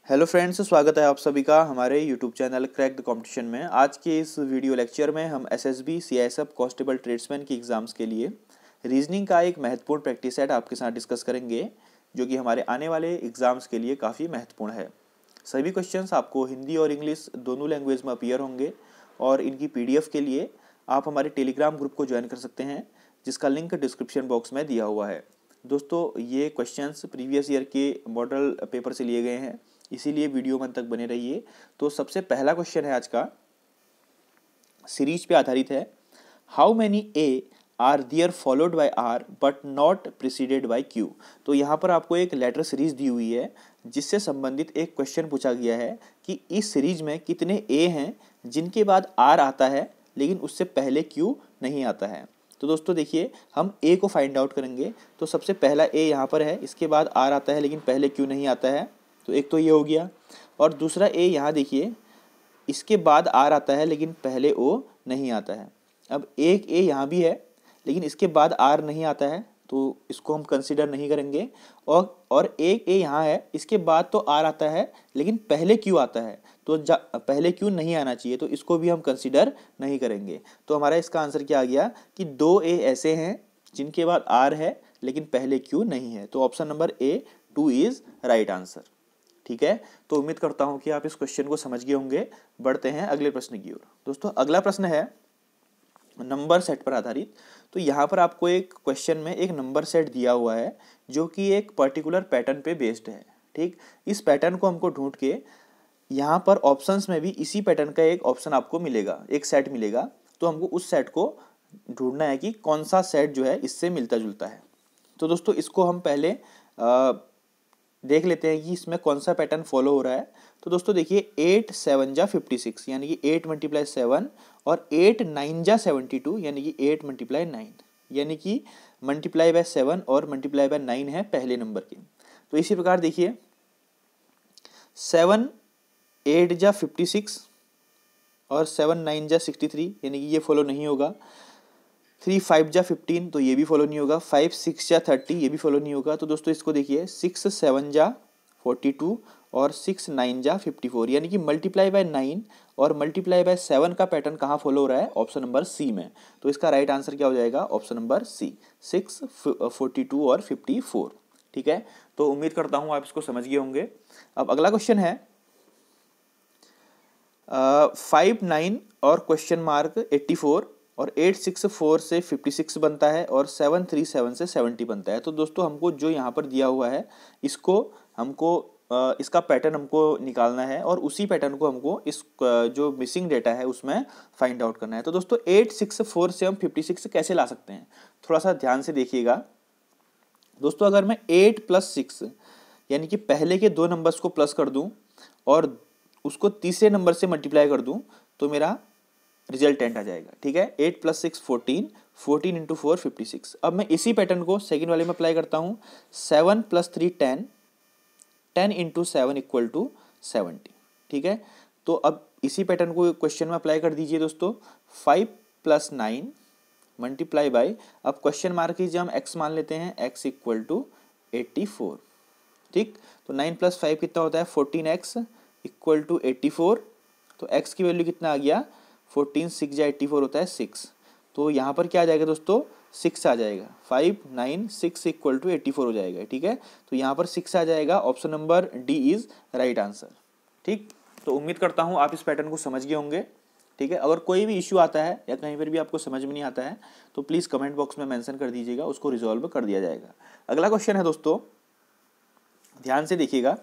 Hello friends, स्वागत है आप सभी का हमारे YouTube channel crack the competition में। आज के इस वीडियो लेक्चर में हम एसएसबी, सीआईएसएफ, कांस्टेबल, ट्रेड्समैन की एग्ज़ाम्स के लिए रीजनिंग का एक महत्वपूर्ण प्रैक्टिस सेट आपके साथ डिस्कस करेंगे, जो कि हमारे आने वाले एग्ज़ाम्स के लिए काफ़ी महत्वपूर्ण है। सभी क्वेश्चंस आपको हिंदी और इंग्लिश दोनों लैंग्वेज में अपीयर होंगे और इनकी PDF के लिए आप हमारे टेलीग्राम ग्रुप को ज्वाइन कर सकते हैं, जिसका लिंक डिस्क्रिप्शन बॉक्स में दिया हुआ है। दोस्तों, ये क्वेश्चंस प्रीवियस ईयर के मॉडल पेपर से लिए गए हैं, इसीलिए वीडियो में तक बने रहिए। तो सबसे पहला क्वेश्चन है आज का, सीरीज पे आधारित है। How many A are there followed by R but not preceded by Q. तो यहाँ पर आपको एक लेटर सीरीज दी हुई है, जिससे संबंधित एक क्वेश्चन पूछा गया है कि इस सीरीज में कितने ए हैं जिनके बाद आर आता है लेकिन उससे पहले क्यू नहीं आता है। तो दोस्तों देखिए, हम ए को फाइंड आउट करेंगे। तो सबसे पहला ए यहाँ पर है, इसके बाद आर आता है लेकिन पहले क्यू नहीं आता है, तो एक तो ये हो गया। और दूसरा ए यहाँ देखिए, इसके बाद आर आता है लेकिन पहले ओ नहीं आता है। अब एक ए यहाँ भी है लेकिन इसके बाद आर नहीं आता है, तो इसको हम कंसिडर नहीं करेंगे। और एक ए यहाँ है, इसके बाद तो आर आता है लेकिन पहले क्यू आता है, तो पहले क्यू नहीं आना चाहिए, तो इसको भी हम कंसिडर नहीं करेंगे। तो हमारा इसका आंसर क्या आ गया कि दो ए ऐसे हैं जिनके बाद आर है लेकिन पहले क्यू नहीं है। तो option number A 2 is right answer. ठीक है, तो उम्मीद करता हूं कि आप इस क्वेश्चन को समझ गए होंगे। बढ़ते हैं अगले प्रश्न की ओर। दोस्तों, अगला प्रश्न है नंबर सेट पर आधारित। तो यहाँ पर आपको एक क्वेश्चन में एक नंबर सेट दिया हुआ है, जो कि एक पर्टिकुलर पैटर्न पे बेस्ड है। ठीक, इस पैटर्न को हमको ढूंढ के यहाँ पर ऑप्शंस में भी इसी पैटर्न का एक ऑप्शन आपको मिलेगा, एक सेट मिलेगा। तो हमको उस सेट को ढूंढना है कि कौन सा सेट जो है इससे मिलता जुलता है। तो दोस्तों, इसको हम पहले देख लेते हैं कि इसमें कौन सा पैटर्न फॉलो हो रहा है। तो दोस्तों देखिए, 8 7 जा 56, यानी कि 8 × 7, और 8 9 जा 72, यानी कि 8 × 9, यानी कि मल्टीप्लाई बाय 7 और मल्टीप्लाई बाय 9 है पहले नंबर के। तो इसी प्रकार देखिए, 7 8 जा 56 और 7 9 जा 63, यानी कि ये फॉलो नहीं होगा। 3 5 जा 15, तो ये भी फॉलो नहीं होगा। 5 6 जा 30, ये भी फॉलो नहीं होगा। तो दोस्तों इसको देखिए, 6 7 जा 42 और 6 9 जा 54, यानी कि मल्टीप्लाई बाय 9 और मल्टीप्लाई बाय 7 का पैटर्न कहाँ फॉलो हो रहा है? ऑप्शन नंबर सी में। तो इसका राइट आंसर क्या हो जाएगा? ऑप्शन नंबर सी, 6 42 और 54। ठीक है, तो उम्मीद करता हूँ आप इसको समझ गए होंगे। अब अगला क्वेश्चन है 5 9 और क्वेश्चन मार्क 84, और 8 6 4 से 56 बनता है, और 7 3 7 से 70 बनता है। तो दोस्तों, हमको जो यहाँ पर दिया हुआ है, इसको हमको इसका पैटर्न हमको निकालना है, और उसी पैटर्न को हमको इस जो मिसिंग डेटा है उसमें फाइंड आउट करना है। तो दोस्तों, 8 6 4 से हम 56 कैसे ला सकते हैं? थोड़ा सा ध्यान से देखिएगा दोस्तों। अगर मैं 8 + 6, यानी कि पहले के दो नंबर्स को प्लस कर दूं और उसको तीसरे नंबर से मल्टीप्लाई कर दूं, तो मेरा रिजल्टेंट आ जाएगा। ठीक है, 8 + 6 14, 14 × 4 56। अब मैं इसी पैटर्न को सेकंड वाले में अप्लाई करता हूँ। 7 + 3 10, 10 × 7 = 70। ठीक है, तो अब इसी पैटर्न को क्वेश्चन में अप्लाई कर दीजिए दोस्तों। 5 + 9 मल्टीप्लाई बाय, अब क्वेश्चन मार्क कीजिए, हम x मान लेते हैं, x = 84। ठीक, तो 9 + 5 कितना होता है? 14x = 84। तो x की वैल्यू कितना आ गया? 14 6 जा 84 होता है 6। तो यहाँ पर क्या आ जाएगा दोस्तों? 6 आ जाएगा। 5 9 6 = 84 हो जाएगा। ठीक है, तो यहाँ पर 6 आ जाएगा। Option number D is right answer. ठीक, तो उम्मीद करता हूँ आप इस पैटर्न को समझ गए होंगे। ठीक है, अगर कोई भी इश्यू आता है या कहीं पर भी आपको समझ में नहीं आता है, तो प्लीज़ कमेंट बॉक्स में मेंशन कर दीजिएगा, उसको रिजॉल्व कर दिया जाएगा। अगला क्वेश्चन है दोस्तों, ध्यान से देखिएगा,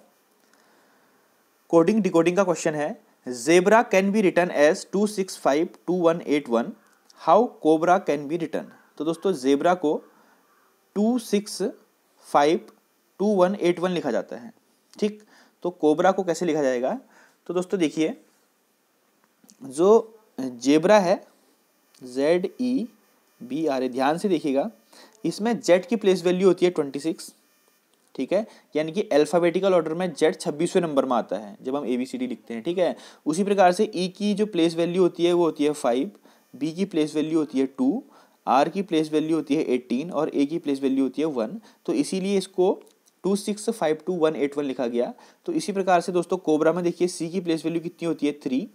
कोडिंग डिकोडिंग का क्वेश्चन है। Zebra can be written as 2652181, how cobra can be written. तो दोस्तों, ज़ेब्रा को 2652181 लिखा जाता है। ठीक, तो कोबरा को कैसे लिखा जाएगा? तो दोस्तों देखिए, जो जेब्रा है ZEBRA, ध्यान से देखिएगा, इसमें Z की प्लेस वैल्यू होती है 26। ठीक है, यानी कि अल्फ़ाबेटिकल ऑर्डर में Z 26वें नंबर में आता है जब हम ABCD लिखते हैं। ठीक है, उसी प्रकार से E की जो प्लेस वैल्यू होती है वो होती है 5, B की प्लेस वैल्यू होती है 2, R की प्लेस वैल्यू होती है 18 और A की प्लेस वैल्यू होती है 1। तो इसीलिए इसको 2652,181 लिखा गया। तो इसी प्रकार से दोस्तों कोबरा में देखिए सी की प्लेस वैल्यू कितनी होती है 3,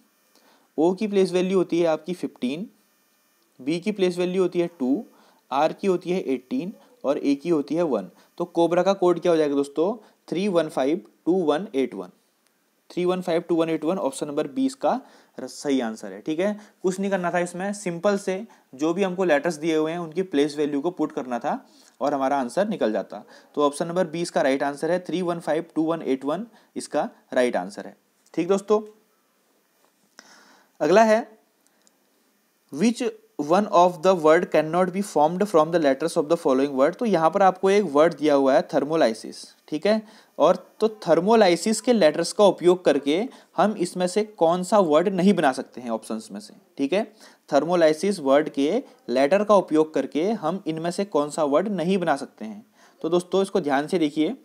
ओ की प्लेस वैल्यू होती है आपकी 15, बी की प्लेस वैल्यू होती है 2, आर की होती है 18 और ए की होती है 1। तो कोबरा का कोड क्या हो जाएगा दोस्तों 3152181। 3152181 ऑप्शन नंबर 20 का सही आंसर है। ठीक है, कुछ नहीं करना था इसमें, सिंपल से जो भी हमको लेटर्स दिए हुए हैं उनकी प्लेस वैल्यू को पुट करना था और हमारा आंसर निकल जाता। तो ऑप्शन नंबर 20 का राइट आंसर है 3152181 इसका राइट आंसर है। ठीक दोस्तों, अगला है which one of the word can not be formed from the letters of the following word. तो यहाँ पर आपको एक वर्ड दिया हुआ है थर्मोलाइसिस। ठीक है, और तो थर्मोलाइसिस के लेटर्स का उपयोग करके हम इसमें से कौन सा वर्ड नहीं बना सकते हैं ऑप्शंस में से। ठीक है, थर्मोलाइसिस वर्ड के लेटर का उपयोग करके हम इनमें से कौन सा वर्ड नहीं बना सकते हैं। तो दोस्तों इसको ध्यान से देखिए,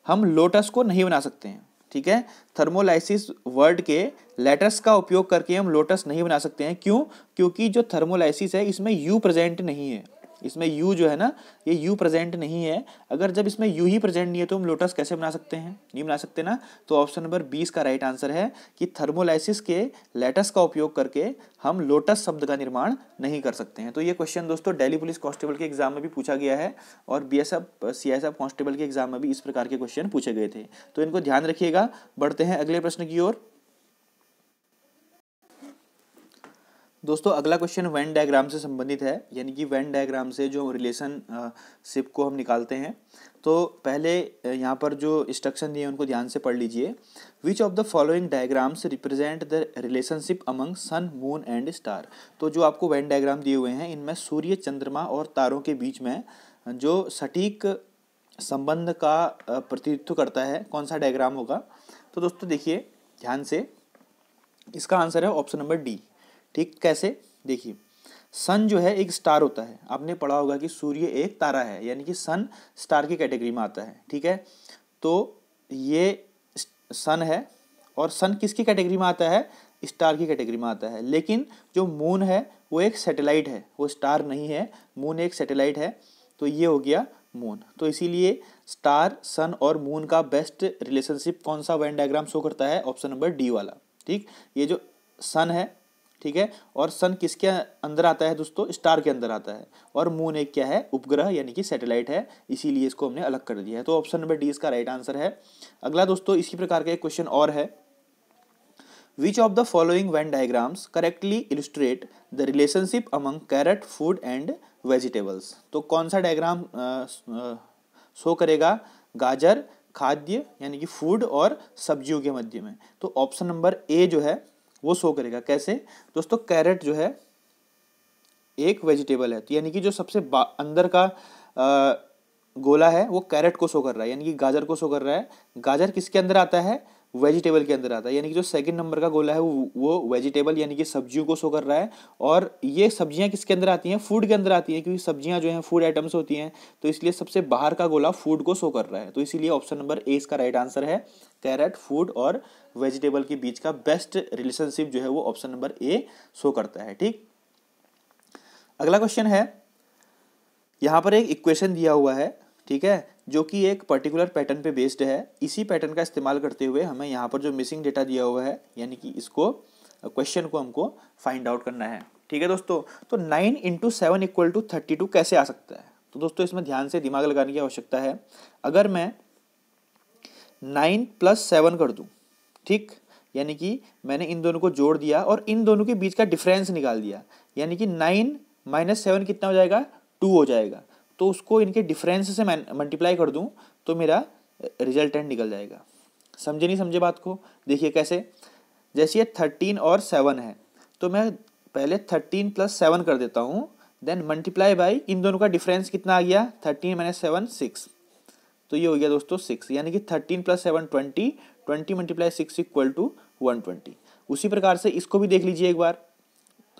हम लोटस को नहीं बना सकते हैं। ठीक है, थर्मोलाइसिस वर्ड के लेटर्स का उपयोग करके हम लोटस नहीं बना सकते हैं। क्यों? क्योंकि जो थर्मोलाइसिस है इसमें यू प्रेजेंट नहीं है। इसमें यू जो है ना, ये यू प्रेजेंट नहीं है। अगर जब इसमें यू ही प्रेजेंट नहीं है तो हम लोटस कैसे बना सकते हैं? नहीं बना सकते ना। तो ऑप्शन नंबर 20 का राइट आंसर है कि थर्मोलाइसिस के लेटर्स का उपयोग करके हम लोटस शब्द का निर्माण नहीं कर सकते हैं। तो ये क्वेश्चन दोस्तों दिल्ली पुलिस कांस्टेबल के एग्जाम में भी पूछा गया है और बीएसएफ सीआईएसएफ कांस्टेबल के एग्जाम में भी इस प्रकार के क्वेश्चन पूछे गए थे। तो इनको ध्यान रखिएगा। बढ़ते हैं अगले प्रश्न की ओर। दोस्तों अगला क्वेश्चन वेन डायग्राम से संबंधित है, यानी कि वेन डायग्राम से जो रिलेशनशिप को हम निकालते हैं। तो पहले यहाँ पर जो इंस्ट्रक्शन दिए हैं उनको ध्यान से पढ़ लीजिए। Which of the following diagrams represent the relationship among sun, moon and star. तो जो आपको वेन डायग्राम दिए हुए हैं इनमें सूर्य, चंद्रमा और तारों के बीच में जो सटीक संबंध का प्रतिनिधित्व करता है, कौन सा डायग्राम होगा। तो दोस्तों देखिए ध्यान से, इसका आंसर है ऑप्शन नंबर डी। ठीक, कैसे? देखिए सन जो है एक स्टार होता है। आपने पढ़ा होगा कि सूर्य एक तारा है, यानी कि सन स्टार की कैटेगरी में आता है। ठीक है, तो ये सन है और सन किसकी कैटेगरी में आता है? स्टार की कैटेगरी में आता है। लेकिन जो मून है वो एक सैटेलाइट है, वो स्टार नहीं है, मून एक सैटेलाइट है। तो ये हो गया मून। तो इसीलिए स्टार, सन और मून का बेस्ट रिलेशनशिप कौन सा वेन डायग्राम शो करता है? ऑप्शन नंबर डी वाला। ठीक, ये जो सन है, ठीक है, और सन किसके अंदर आता है दोस्तों? स्टार के अंदर आता है। और मून एक क्या है? उपग्रह यानी कि सैटेलाइट है, इसीलिए इसको हमने अलग कर दिया है। तो ऑप्शन नंबर डी इसका राइट आंसर है। अगला दोस्तों इसी प्रकार का एक क्वेश्चन और है। Which of the following Venn diagrams correctly illustrate the relationship among carrot, food and vegetables. तो कौन सा डायग्राम शो करेगा गाजर, खाद्य यानी कि फूड और सब्जियों के मध्य में? तो ऑप्शन नंबर ए जो है वो शो करेगा। कैसे दोस्तों? कैरेट जो है एक वेजिटेबल है, तो यानी कि जो सबसे अंदर का गोला है वो कैरेट को शो कर रहा है, यानी कि गाजर को शो कर रहा है। गाजर किसके अंदर आता है? वेजिटेबल के अंदर आता है, यानी कि जो सेकंड नंबर का गोला है वो वेजिटेबल यानी कि सब्जियों को शो कर रहा है। और ये सब्जियां किसके अंदर आती हैं? फूड के अंदर आती हैं, क्योंकि सब्जियां जो हैं फूड आइटम्स होती हैं। तो इसलिए सबसे बाहर का गोला फूड को शो कर रहा है। तो इसीलिए ऑप्शन नंबर ए इसका राइट आंसर है। कैरेट, फूड और वेजिटेबल के बीच का बेस्ट रिलेशनशिप जो है वो ऑप्शन नंबर ए शो करता है। ठीक, अगला क्वेश्चन है, यहाँ पर एक इक्वेशन दिया हुआ है, ठीक है, जो कि एक पर्टिकुलर पैटर्न पे बेस्ड है। इसी पैटर्न का इस्तेमाल करते हुए हमें यहाँ पर जो मिसिंग डेटा दिया हुआ है, यानी कि इसको क्वेश्चन को हमको फाइंड आउट करना है। ठीक है दोस्तों, तो 9 × 7 = 32 कैसे आ सकता है? तो दोस्तों इसमें ध्यान से दिमाग लगाने की आवश्यकता है। अगर मैं 9 + 7 कर दूं, ठीक, यानी कि मैंने इन दोनों को जोड़ दिया और इन दोनों के बीच का डिफरेंस निकाल दिया, यानी कि 9 - 7 कितना हो जाएगा? 2 हो जाएगा। तो उसको इनके डिफरेंस से मल्टीप्लाई कर दूं तो मेरा रिजल्टेंट निकल जाएगा। समझे नहीं समझे बात को? देखिए कैसे, जैसे ये 13 और 7 है, तो मैं पहले 13 + 7 कर देता हूँ, देन मल्टीप्लाई बाई इन दोनों का डिफरेंस कितना आ गया? 13 - 7 6। तो ये हो गया दोस्तों 6, यानी कि 13 + 7 20, 20 × 6 = 120। उसी प्रकार से इसको भी देख लीजिए एक बार,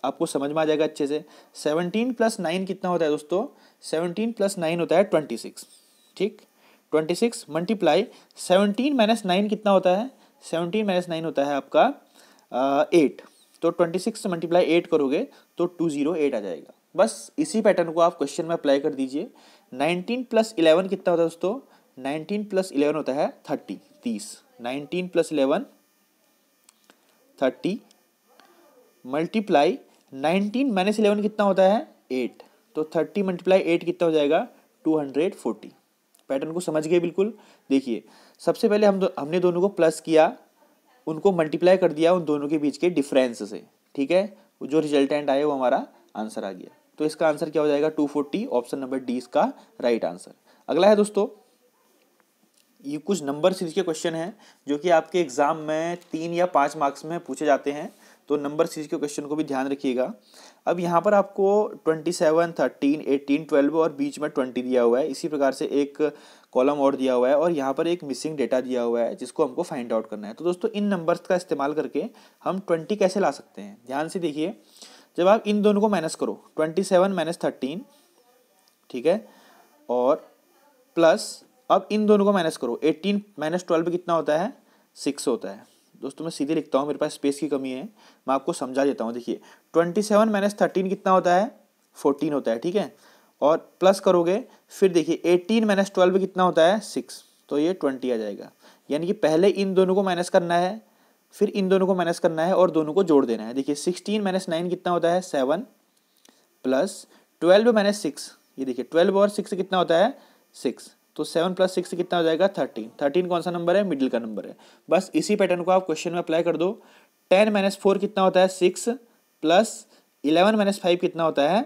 आपको समझ में आ जाएगा अच्छे से। 17 + 9 कितना होता है दोस्तों? 17 + 9 होता है 26। ठीक, 26 मल्टीप्लाई 17 - 9 कितना होता है? 17 - 9 होता है आपका 8। तो 26 से मल्टीप्लाई 8 करोगे तो 208 आ जाएगा। बस इसी पैटर्न को आप क्वेश्चन में अप्लाई कर दीजिए। 19 + 11 कितना होता है दोस्तों? 19 प्लस 11 होता है 30, 30। 19 प्लस 11 30 मल्टीप्लाई 19 माइनस 11 कितना होता है 8, तो 30 मल्टीप्लाई 8 कितना हो जाएगा 240। पैटर्न को समझ गए बिल्कुल। देखिए सबसे पहले हमने दोनों को प्लस किया, उनको मल्टीप्लाई कर दिया उन दोनों के बीच के डिफरेंस से, ठीक है। जो रिजल्टेंट आया वो हमारा आंसर आ गया। तो इसका आंसर क्या हो जाएगा 240, ऑप्शन नंबर डी इसका राइट आंसर। अगला है दोस्तों, ये कुछ नंबर सीरीज के क्वेश्चन हैं जो कि आपके एग्जाम में 3 या 5 मार्क्स में पूछे जाते हैं, तो नंबर सीरीज के क्वेश्चन को भी ध्यान रखिएगा। अब यहाँ पर आपको 27, 13, 18, 12 और बीच में 20 दिया हुआ है। इसी प्रकार से एक कॉलम और दिया हुआ है और यहाँ पर एक मिसिंग डेटा दिया हुआ है जिसको हमको फाइंड आउट करना है। तो दोस्तों इन नंबर्स का इस्तेमाल करके हम 20 कैसे ला सकते हैं, ध्यान से देखिए। जब आप इन दोनों को माइनस करो 27 माइनस 13, ठीक है, और प्लस अब इन दोनों को माइनस करो 18 माइनस 12 कितना होता है 6 होता है। दोस्तों मैं सीधे लिखता हूँ, मेरे पास स्पेस की कमी है, मैं आपको समझा देता हूँ। देखिए 27 माइनस 13 कितना होता है 14 होता है, ठीक है, और प्लस करोगे फिर देखिए 18 माइनस 12 कितना होता है 6, तो ये 20 आ जाएगा। यानी कि पहले इन दोनों को माइनस करना है, फिर इन दोनों को माइनस करना है और दोनों को जोड़ देना है। देखिए 16 माइनस 9 कितना होता है 7, प्लस 12 माइनस 6, ये देखिए 12 और 6 कितना होता है 6, तो 7 प्लस 6 कितना हो जाएगा 13। 13 कौन सा नंबर है, मिडिल का नंबर है। बस इसी पैटर्न को आप क्वेश्चन में अप्लाई कर दो। 10 माइनस 4 कितना होता है 6, प्लस 11 माइनस 5 कितना होता है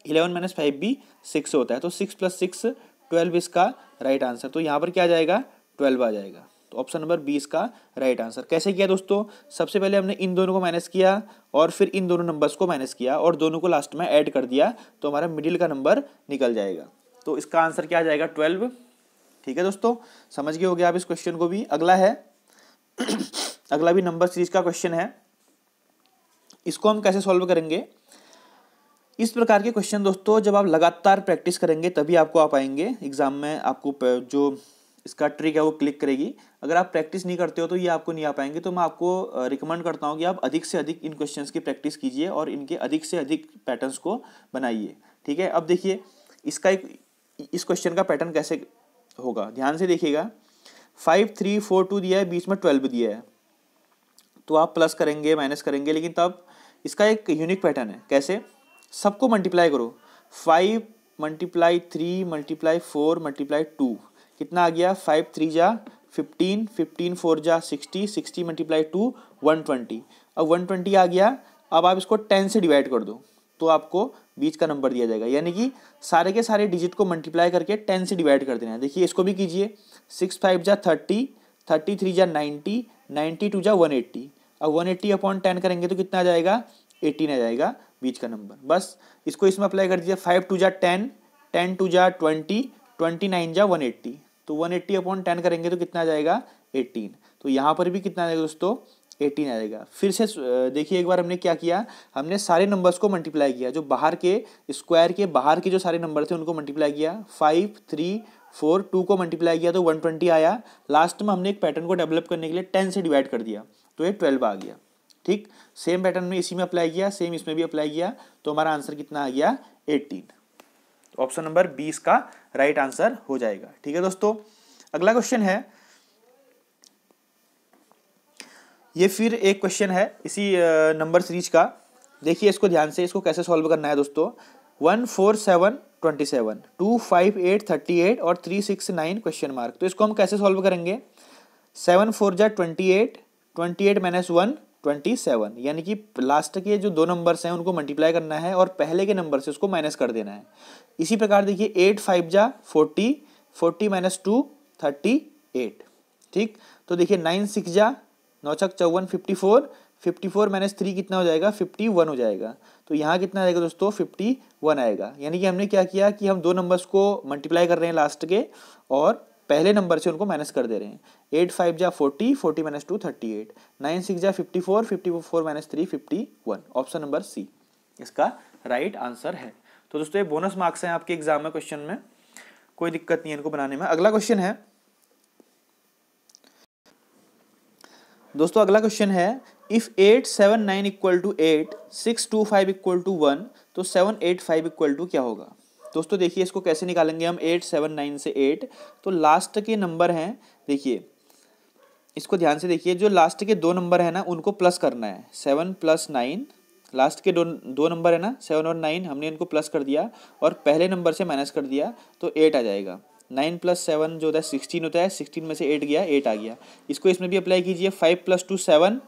11 माइनस 5 भी 6 होता है, तो 6 प्लस 6 12 इसका राइट आंसर। तो यहाँ पर क्या आ जाएगा 12 आ जाएगा। तो ऑप्शन नंबर बी इसका राइट आंसर। कैसे किया दोस्तों, सबसे पहले हमने इन दोनों को माइनस किया और फिर इन दोनों नंबर्स को माइनस किया और दोनों को लास्ट में ऐड कर दिया, तो हमारा मिडिल का नंबर निकल जाएगा। तो इसका आंसर क्या आ जाएगा 12। ठीक है दोस्तों, समझ गए होगे आप इस क्वेश्चन को भी। अगला है अगला भी नंबर सीरीज का क्वेश्चन है। इसको हम कैसे सॉल्व करेंगे, इस प्रकार के क्वेश्चन दोस्तों जब आप लगातार प्रैक्टिस करेंगे तभी आपको आ पाएंगे एग्जाम में। आपको जो इसका ट्रिक है वो क्लिक करेगी। अगर आप प्रैक्टिस नहीं करते हो तो ये आपको नहीं आ पाएंगे। तो मैं आपको रिकमेंड करता हूँ कि आप अधिक से अधिक इन क्वेश्चंस की प्रैक्टिस कीजिए और इनके अधिक से अधिक पैटर्न्स को बनाइए। ठीक है, अब देखिए इसका इस क्वेश्चन का पैटर्न कैसे होगा, ध्यान से देखिएगा। 5, 3, 4, 2 दिया है, बीच में 12 दिया है, तो आप प्लस करेंगे माइनस करेंगे, लेकिन तब इसका एक यूनिक पैटर्न है। कैसे, सबको मल्टीप्लाई करो। 5 मल्टीप्लाई 3 मल्टीप्लाई 4 मल्टीप्लाई 2 कितना आ गया 5 3 जा 15, 15 4 जा 60, 60 मल्टीप्लाई 2 120। अब 120 आ गया। अब आप इसको 10 से डिवाइड कर दो तो आपको बीच का नंबर दिया जाएगा। यानी कि सारे के सारे डिजिट को मल्टीप्लाई करके 10 से डिवाइड कर देना है। देखिए इसको भी कीजिए। 6 5 जा 30, 33 जा 90, 92 जा 180। अब 180 अपॉन 10 करेंगे तो कितना आ जाएगा 18 आ जाएगा बीच का नंबर। बस इसको इसमें अप्लाई कर दीजिए। 5 2 जा 10, 10 2 जा 20, 29 जा 180, तो 180 अपॉन 10 करेंगे तो कितना आ जाएगा 18। तो यहाँ पर भी कितना आ जाएगा दोस्तों 18 आ जाएगा। फिर से देखिए एक बार हमने क्या किया, हमने सारे नंबर्स को मल्टीप्लाई किया। जो बाहर के स्क्वायर के बाहर के जो सारे नंबर थे उनको मल्टीप्लाई किया। 5 3 4 2 को मल्टीप्लाई किया तो 120 आया। लास्ट में हमने एक पैटर्न को डेवलप करने के लिए 10 से डिवाइड कर दिया तो ये 12 आ गया। ठीक, सेम पैटर्न में इसी में अप्लाई किया, सेम इसमें भी अप्लाई किया, तो हमारा आंसर कितना आ गया 18। ऑप्शन नंबर 20 का राइट आंसर हो जाएगा। ठीक है दोस्तों, अगला क्वेश्चन है। ये फिर एक क्वेश्चन है इसी नंबर सीरीज का। देखिए इसको ध्यान से, इसको कैसे सॉल्व करना है दोस्तों। 1 4 7 27, 2 5 8 38 और 3 6 9 क्वेश्चन मार्क। तो इसको हम कैसे सॉल्व करेंगे। 7 4 जा 28, 28 माइनस 1 27, यानी कि लास्ट के जो दो नंबर्स हैं उनको मल्टीप्लाई करना है और पहले के नंबर से उसको माइनस कर देना है। इसी प्रकार देखिए 8 5 जा 40, 40 माइनस 2 38। ठीक, तो देखिए 9 6 जा 9 छक 54, 54, 54 माइनस 3 कितना हो जाएगा 51 हो जाएगा। तो यहाँ कितना आएगा दोस्तों 51 आएगा। यानी कि हमने क्या किया कि हम दो नंबर्स को मल्टीप्लाई कर रहे हैं लास्ट के और पहले नंबर से उनको माइनस कर दे रहे हैं। 8 5 जा 40, 40 माइनस 2 38, 9 6 जा 54, 54 माइनस 3 51। ऑप्शन नंबर सी इसका राइट आंसर है। तो दोस्तों ये बोनस मार्क्स हैं आपके एग्जाम में, क्वेश्चन में कोई दिक्कत नहीं है इनको बनाने में। अगला क्वेश्चन है दोस्तों, अगला क्वेश्चन है if 8 7 9 equal to 8, 6 2 5 equal to 1, तो 7 8 5 इक्वल टू क्या होगा। दोस्तों देखिए इसको कैसे निकालेंगे हम, 8 7 9 से 8, तो लास्ट के नंबर हैं, देखिए इसको ध्यान से देखिए, जो लास्ट के 2 नंबर है ना उनको प्लस करना है, 7 + 9, लास्ट के दो नंबर है ना 7 और 9, हमने इनको प्लस कर दिया और पहले नंबर से माइनस कर दिया तो 8 आ जाएगा। 9 + 7 जो होता है 16 होता है, 16 में से 8 गया, 8 आ गया। इसको इसमें भी अप्लाई कीजिए, 5 + 2 7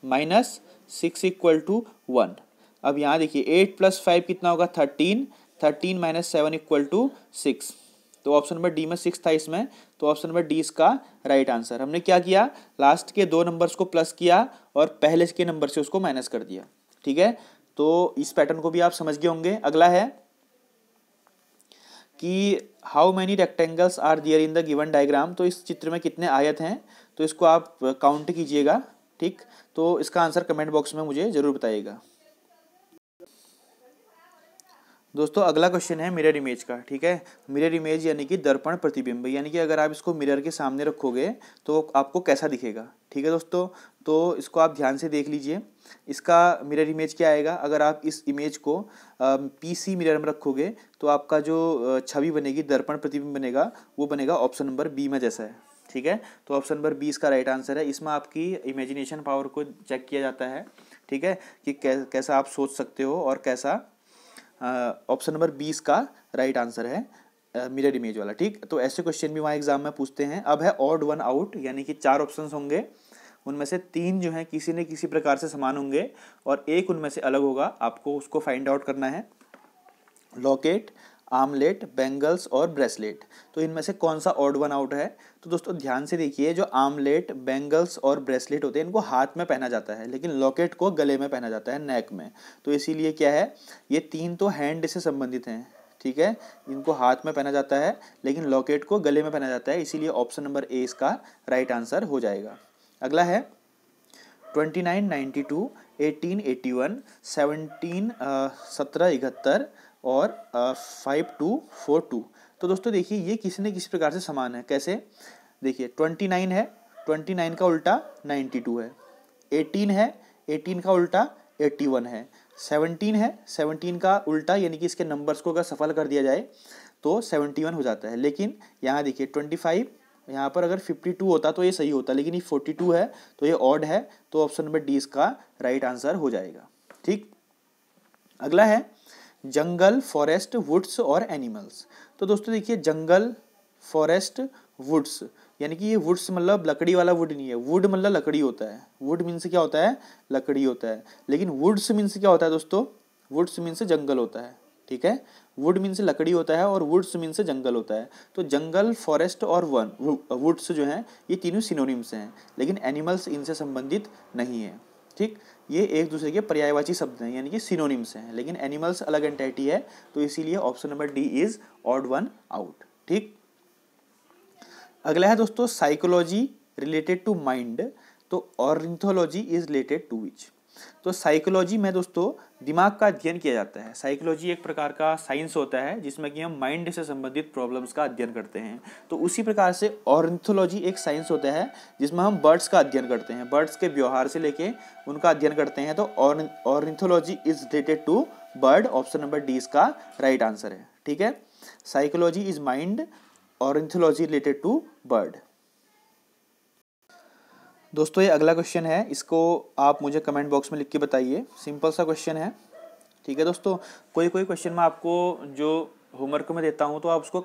-6 = 1। अब यहाँ देखिए 8 + 5 कितना होगा, 13, 13 - 7 = 6। तो ऑप्शन नंबर डी में 6 था इसमें, तो ऑप्शन नंबर डी इसका राइट आंसर। हमने क्या किया, लास्ट के 2 नंबर्स को प्लस किया और पहले के नंबर से उसको माइनस कर दिया। ठीक है, तो इस पैटर्न को भी आप समझ गए होंगे। अगला है कि how many rectangles are there in the given diagram, तो इस चित्र में कितने आयत हैं, तो इसको आप काउंट कीजिएगा। ठीक, तो इसका आंसर कमेंट बॉक्स में मुझे जरूर बताइएगा। दोस्तों अगला क्वेश्चन है मिरर इमेज का। ठीक है, मिरर इमेज यानी कि दर्पण प्रतिबिंब, यानी कि अगर आप इसको मिरर के सामने रखोगे तो आपको कैसा दिखेगा। ठीक है दोस्तों, तो इसको आप ध्यान से देख लीजिए। इसका मिरर इमेज क्या आएगा, अगर आप इस इमेज को पीसी मिरर में रखोगे तो आपका जो छवि बनेगी, दर्पण प्रतिबिंब बनेगा, वो बनेगा ऑप्शन नंबर बी में जैसा है। ठीक है, तो ऑप्शन नंबर बी इसका राइट आंसर है। इसमें आपकी इमेजिनेशन पावर को चेक किया जाता है। ठीक है, कि कैसा आप सोच सकते हो और कैसा, ऑप्शन नंबर 20 का राइट आंसर है मिरर इमेज वाला। ठीक, तो ऐसे क्वेश्चन भी वहाँ एग्जाम में पूछते हैं। अब है ऑड वन आउट, यानी कि 4 ऑप्शंस होंगे, उनमें से 3 जो हैं किसी न किसी प्रकार से समान होंगे और एक उनमें से अलग होगा। आपको उसको फाइंड आउट करना है। लॉकेट, आर्मलेट, बैंगल्स और ब्रेसलेट, तो इनमें से कौन सा ऑड वन आउट है। तो दोस्तों ध्यान से देखिए, जो आर्मलेट, बैंगल्स और ब्रेसलेट होते हैं इनको हाथ में पहना जाता है, लेकिन लॉकेट को गले में पहना जाता है, नेक में। तो इसीलिए क्या है, ये 3 तो हैंड से संबंधित हैं। ठीक है, इनको हाथ में पहना जाता है लेकिन लॉकेट को गले में पहना जाता है, इसीलिए ऑप्शन नंबर ए इसका राइट आंसर हो जाएगा। अगला है 2992, 1881, 1771 और 5242। तो दोस्तों देखिए ये किसी न किसी प्रकार से समान है। कैसे, देखिए 29 है, 29 का उल्टा 92 है, 18 है, 18 का उल्टा 81 है, 17 है, 17 का उल्टा यानी कि इसके नंबर्स को अगर सफल कर दिया जाए तो 71 हो जाता है। लेकिन यहाँ देखिए 25, यहाँ पर अगर 52 होता तो ये सही होता, लेकिन ये 42 है तो ये ऑड है, तो ऑप्शन नंबर डी इसका राइट आंसर हो जाएगा। ठीक, अगला है जंगल, फॉरेस्ट, वुड्स और एनिमल्स। तो दोस्तों देखिए जंगल, फॉरेस्ट, वुड्स, यानी कि ये वुड्स मतलब लकड़ी वाला वुड नहीं है, वुड मतलब लकड़ी होता है। वुड मीन्स क्या होता है, लकड़ी होता है। लेकिन वुड्स मीन्स क्या होता है दोस्तों, वुड्स मीन्स जंगल होता है। ठीक है, वुड मीन्स लकड़ी होता है और वुड्स मीन्स जंगल होता है। तो जंगल, फॉरेस्ट और वुड्स जो हैं ये तीनों सिनोनिम्स हैं, लेकिन एनिमल्स इनसे संबंधित नहीं है। ठीक, ये एक दूसरे के पर्यायवाची शब्द हैं, यानी कि सिनोनिम्स हैं, लेकिन एनिमल्स अलग एंटिटी है, तो इसीलिए option number D is odd one out. ठीक, अगला है दोस्तों साइकोलॉजी रिलेटेड टू माइंड, तो ऑर्निथोलॉजी इज रिलेटेड टू विच। तो साइकोलॉजी में दोस्तों दिमाग का अध्ययन किया जाता है। साइकोलॉजी एक प्रकार का साइंस होता है जिसमें कि हम माइंड से संबंधित प्रॉब्लम्स का अध्ययन करते हैं। तो उसी प्रकार से ऑर्निथोलॉजी एक साइंस होता है जिसमें हम बर्ड्स का अध्ययन करते हैं, बर्ड्स के व्यवहार से लेके उनका अध्ययन करते हैं। तो ornithology is related to bird, option number D इसका राइट आंसर है। ठीक है, psychology is mind, ornithology related to bird. दोस्तों ये अगला क्वेश्चन है, इसको आप मुझे कमेंट बॉक्स में लिख के बताइए। सिंपल सा क्वेश्चन है। ठीक है दोस्तों, कोई क्वेश्चन मैं आपको जो होमवर्क में देता हूँ तो आप उसको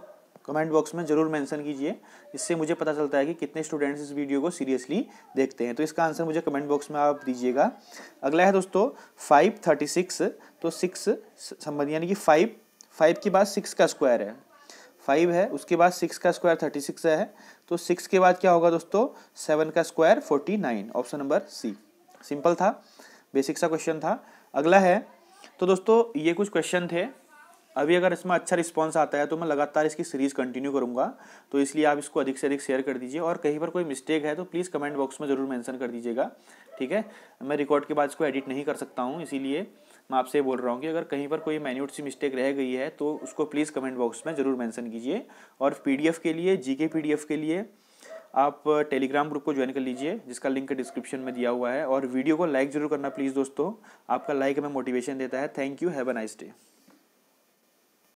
कमेंट बॉक्स में ज़रूर मेंशन कीजिए, इससे मुझे पता चलता है कि कितने स्टूडेंट्स इस वीडियो को सीरियसली देखते हैं। तो इसका आंसर मुझे कमेंट बॉक्स में आप दीजिएगा। अगला है दोस्तों 536, तो 6 संबंधी, यानी कि 5 के बाद 6 का स्क्वायर है, 5 है, उसके बाद 6 का स्क्वायर 36 है, तो 6 के बाद क्या होगा दोस्तों, 7 का square 49, option number C. Simple था, बेसिक सा क्वेश्चन था। अगला है, तो दोस्तों ये कुछ क्वेश्चन थे, अभी अगर इसमें अच्छा रिस्पांस आता है तो मैं लगातार इसकी सीरीज़ कंटिन्यू करूंगा, तो इसलिए आप इसको अधिक से अधिक शेयर कर दीजिए और कहीं पर कोई मिस्टेक है तो प्लीज़ कमेंट बॉक्स में ज़रूर मेंशन कर दीजिएगा। ठीक है, मैं रिकॉर्ड के बाद इसको एडिट नहीं कर सकता हूँ, इसीलिए मैं आपसे बोल रहा हूँ कि अगर कहीं पर कोई माइन्यूट सी मिस्टेक रह गई है तो उसको प्लीज़ कमेंट बॉक्स में ज़रूर मेंशन कीजिए। और PDF के लिए, GK PDF के लिए आप टेलीग्राम ग्रुप को ज्वाइन कर लीजिए, जिसका लिंक डिस्क्रिप्शन में दिया हुआ है। और वीडियो को लाइक ज़रूर करना प्लीज़ दोस्तों, आपका लाइक हमें मोटिवेशन देता है। Thank you, have a nice day.